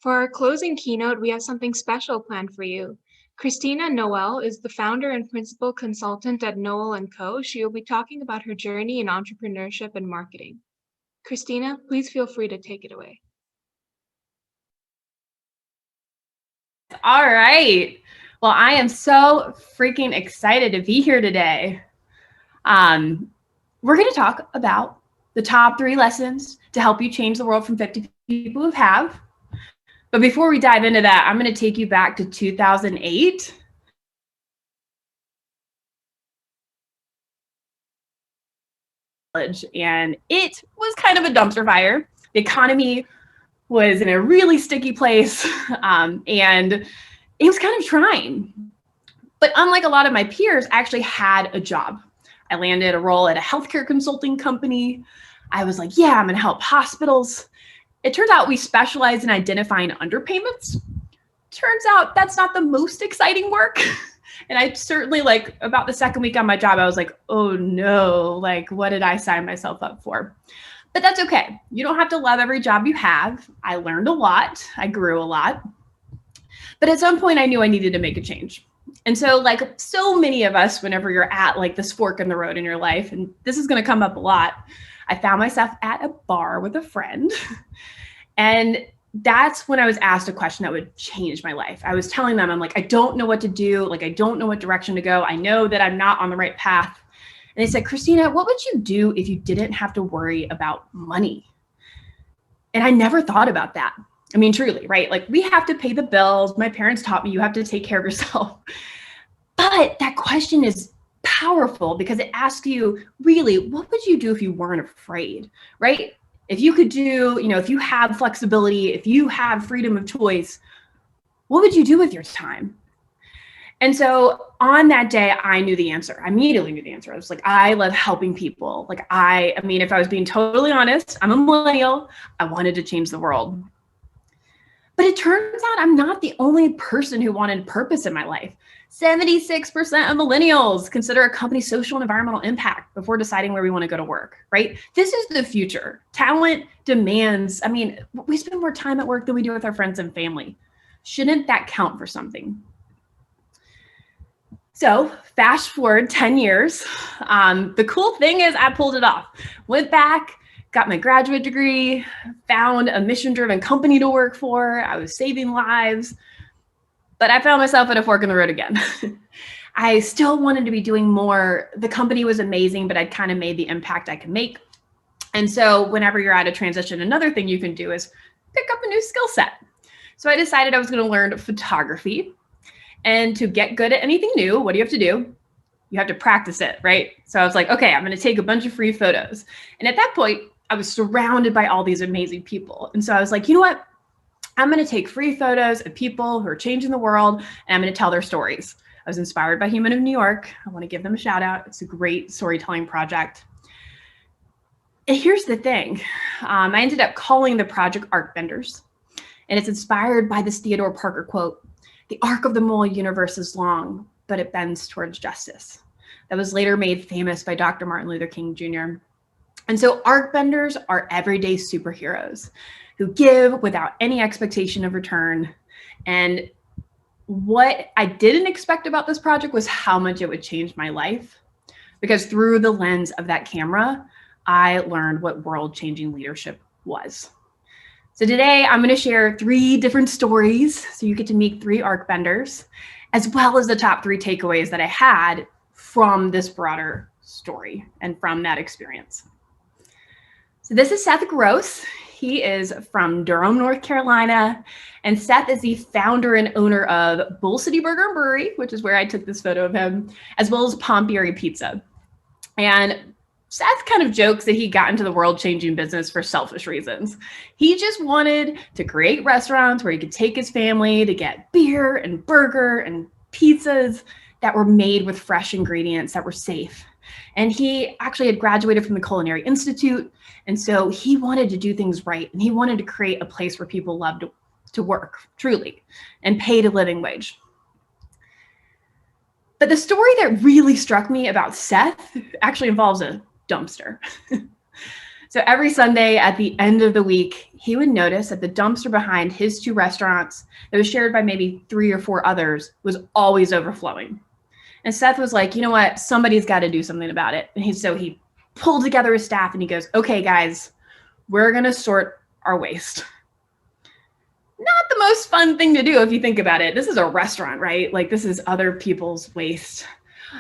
For our closing keynote, we have something special planned for you. Christina Noel is the founder and principal consultant at Noel & Co. She will be talking about her journey in entrepreneurship and marketing. Christina, please feel free to take it away. All right. Well, I am so freaking excited to be here today. We're going to talk about the top 3 lessons to help you change the world from 50 people who have. But before we dive into that, I'm going to take you back to 2008. And it was kind of a dumpster fire. The economy was in a really sticky place, and it was kind of trying. But unlike a lot of my peers, I actually had a job. I landed a role at a healthcare consulting company. I was like, yeah, I'm going to help hospitals. It turns out we specialize in identifying underpayments. Turns out that's not the most exciting work. And I certainly, like, about the second week on my job, I was like, oh no, like, what did I sign myself up for? But that's okay. You don't have to love every job you have. I learned a lot. I grew a lot. But at some point, I knew I needed to make a change. And so, like so many of us, whenever you're at like this fork in the road in your life, and this is going to come up a lot, I found myself at a bar with a friend. And that's when I was asked a question that would change my life. I was telling them, I'm like, I don't know what to do. Like, I don't know what direction to go. I know that I'm not on the right path. And they said, Christina, what would you do if you didn't have to worry about money? And I never thought about that. I mean, truly, right? Like, we have to pay the bills. My parents taught me you have to take care of yourself. But that question is powerful because it asks you, really, what would you do if you weren't afraid, right? If you could do, if you have flexibility, if you have freedom of choice, what would you do with your time? And so on that day, I knew the answer. I immediately knew the answer. I was like, I love helping people. Like, I mean, if I was being totally honest, I'm a millennial. I wanted to change the world. But it turns out I'm not the only person who wanted purpose in my life. 76% of millennials consider a company's social and environmental impact before deciding where we want to go to work, right? This is the future. Talent demands, I mean, we spend more time at work than we do with our friends and family. Shouldn't that count for something? So fast forward 10 years. The cool thing is I pulled it off. Went back, got my graduate degree, found a mission-driven company to work for. I was saving lives, but I found myself at a fork in the road again. I still wanted to be doing more. The company was amazing, but I'd kind of made the impact I could make. And so whenever you're at a transition, another thing you can do is pick up a new skill set. So I decided I was going to learn photography. And to get good at anything new, what do you have to do? You have to practice it, right? So I was like, okay, I'm going to take a bunch of free photos. And at that point, I was surrounded by all these amazing people. And so I was like, you know what? I'm going to take free photos of people who are changing the world, and I'm going to tell their stories. I was inspired by Human of New York. I want to give them a shout out. It's a great storytelling project. And here's the thing. I ended up calling the project Arc Benders. And it's inspired by this Theodore Parker quote, "The arc of the moral universe is long, but it bends towards justice." That was later made famous by Dr. Martin Luther King Jr. And so arc benders are everyday superheroes who give without any expectation of return. And what I didn't expect about this project was how much it would change my life. Because through the lens of that camera, I learned what world-changing leadership was. So today I'm going to share 3 different stories so you get to meet 3 arc benders, as well as the top 3 takeaways that I had from this broader story and from that experience. So this is Seth Gross. He is from Durham, North Carolina, and Seth is the founder and owner of Bull City Burger and Brewery, which is where I took this photo of him, as well as Pompieri Pizza. And Seth kind of jokes that he got into the world-changing business for selfish reasons. He just wanted to create restaurants where he could take his family to get beer and burger and pizzas that were made with fresh ingredients that were safe. And he actually had graduated from the Culinary Institute. And so he wanted to do things right. And he wanted to create a place where people loved to work, truly, and paid a living wage. But the story that really struck me about Seth actually involves a dumpster. So every Sunday at the end of the week, he would notice that the dumpster behind his 2 restaurants that was shared by maybe 3 or 4 others was always overflowing. And Seth was like, you know what? Somebody's got to do something about it. And so he pulled together his staff and he goes, okay, guys, we're going to sort our waste. Not the most fun thing to do if you think about it. This is a restaurant, right? Like this is other people's waste.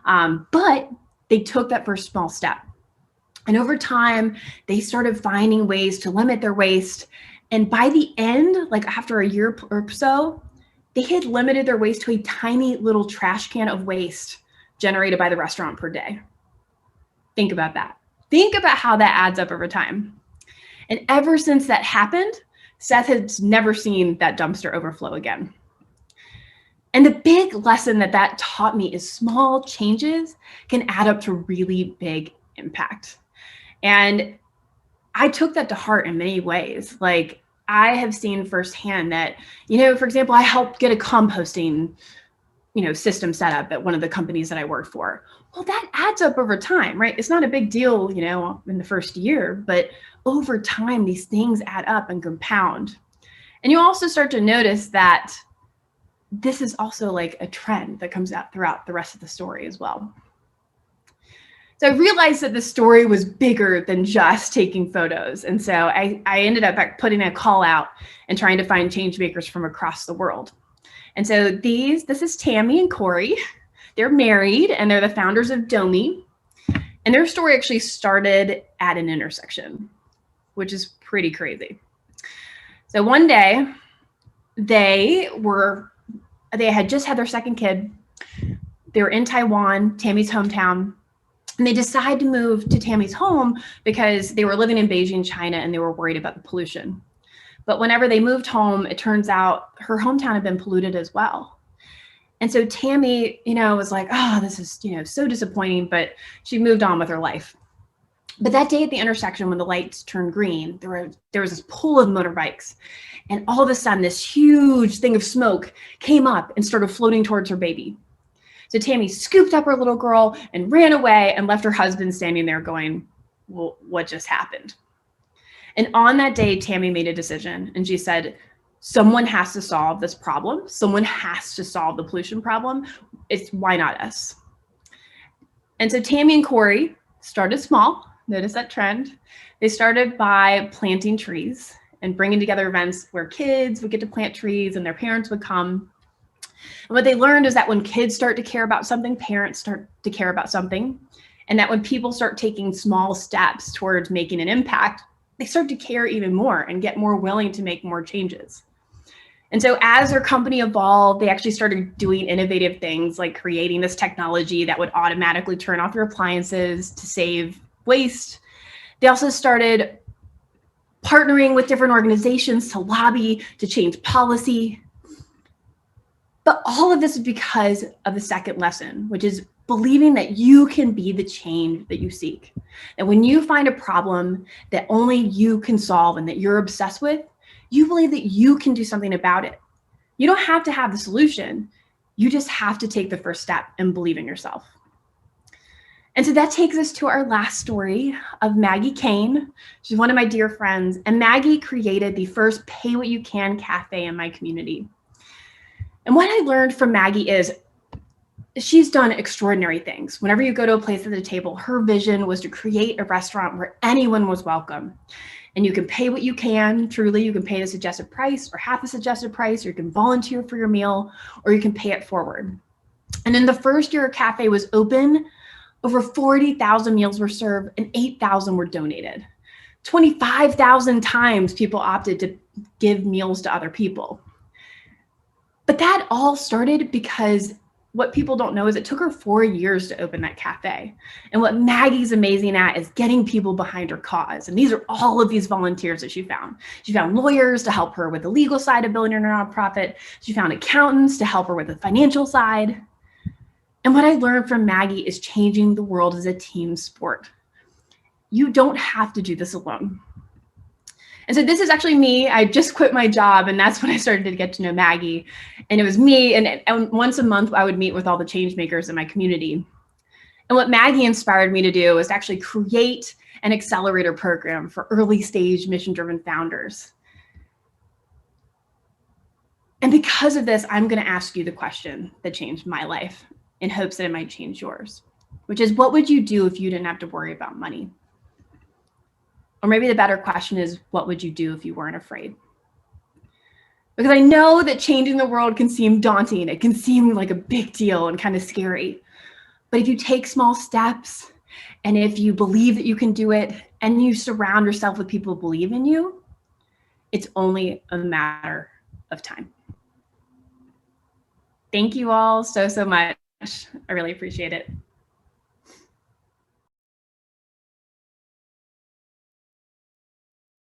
But they took that first small step. And over time, they started finding ways to limit their waste. And by the end, like after a year or so, they had limited their waste to a tiny little trash can of waste generated by the restaurant per day. Think about that. Think about how that adds up over time. And ever since that happened, Seth has never seen that dumpster overflow again. And the big lesson that taught me is small changes can add up to really big impact. And I took that to heart in many ways. Like I have seen firsthand that, for example, I helped get a composting, system set up at one of the companies that I worked for. Well, that adds up over time, right? It's not a big deal, in the first year, but over time, these things add up and compound. And you also start to notice that this is also like a trend that comes out throughout the rest of the story as well. So I realized that the story was bigger than just taking photos. And so I ended up putting a call out and trying to find change makers from across the world. And so this is Tammy and Corey. They're married and they're the founders of Domi. And their story actually started at an intersection, which is pretty crazy. So one day they had just had their second kid. They were in Taiwan, Tammy's hometown. And they decided to move to Tammy's home because they were living in Beijing, China, and they were worried about the pollution. But whenever they moved home, it turns out her hometown had been polluted as well. And so Tammy, was like, oh, this is, so disappointing, but she moved on with her life. But that day at the intersection, when the lights turned green, there was this pool of motorbikes. And all of a sudden, this huge thing of smoke came up and started floating towards her baby. So Tammy scooped up her little girl and ran away and left her husband standing there going, well, what just happened? And on that day, Tammy made a decision and she said, someone has to solve this problem. Someone has to solve the pollution problem. Why not us? And so Tammy and Corey started small. Notice that trend. They started by planting trees and bringing together events where kids would get to plant trees and their parents would come. And what they learned is that when kids start to care about something, parents start to care about something. And that when people start taking small steps towards making an impact, they start to care even more and get more willing to make more changes. And so as their company evolved, they actually started doing innovative things like creating this technology that would automatically turn off your appliances to save waste. They also started partnering with different organizations to lobby to change policy. But all of this is because of the second lesson, which is believing that you can be the change that you seek. And when you find a problem that only you can solve and that you're obsessed with, you believe that you can do something about it. You don't have to have the solution. You just have to take the first step and believe in yourself. And so that takes us to our last story of Maggie Kane. She's one of my dear friends. And Maggie created the first Pay What You Can cafe in my community. And what I learned from Maggie is she's done extraordinary things. Whenever you go to a place at the table, her vision was to create a restaurant where anyone was welcome. And you can pay what you can, truly. You can pay the suggested price or half the suggested price, or you can volunteer for your meal, or you can pay it forward. And in the first year a cafe was open, over 40,000 meals were served and 8,000 were donated. 25,000 times people opted to give meals to other people. But that all started because what people don't know is it took her 4 years to open that cafe. And what Maggie's amazing at is getting people behind her cause. And these are all of these volunteers that she found. She found lawyers to help her with the legal side of building her nonprofit. She found accountants to help her with the financial side. And what I learned from Maggie is changing the world is a team sport. You don't have to do this alone. And so this is actually me. I just quit my job, and that's when I started to get to know Maggie. And it was me, and once a month I would meet with all the change makers in my community. And what Maggie inspired me to do was to actually create an accelerator program for early stage mission-driven founders. And because of this, I'm going to ask you the question that changed my life in hopes that it might change yours, which is, what would you do if you didn't have to worry about money? Or maybe the better question is, what would you do if you weren't afraid? Because I know that changing the world can seem daunting. It can seem like a big deal and kind of scary. But if you take small steps, and if you believe that you can do it, and you surround yourself with people who believe in you, it's only a matter of time. Thank you all so much. I really appreciate it.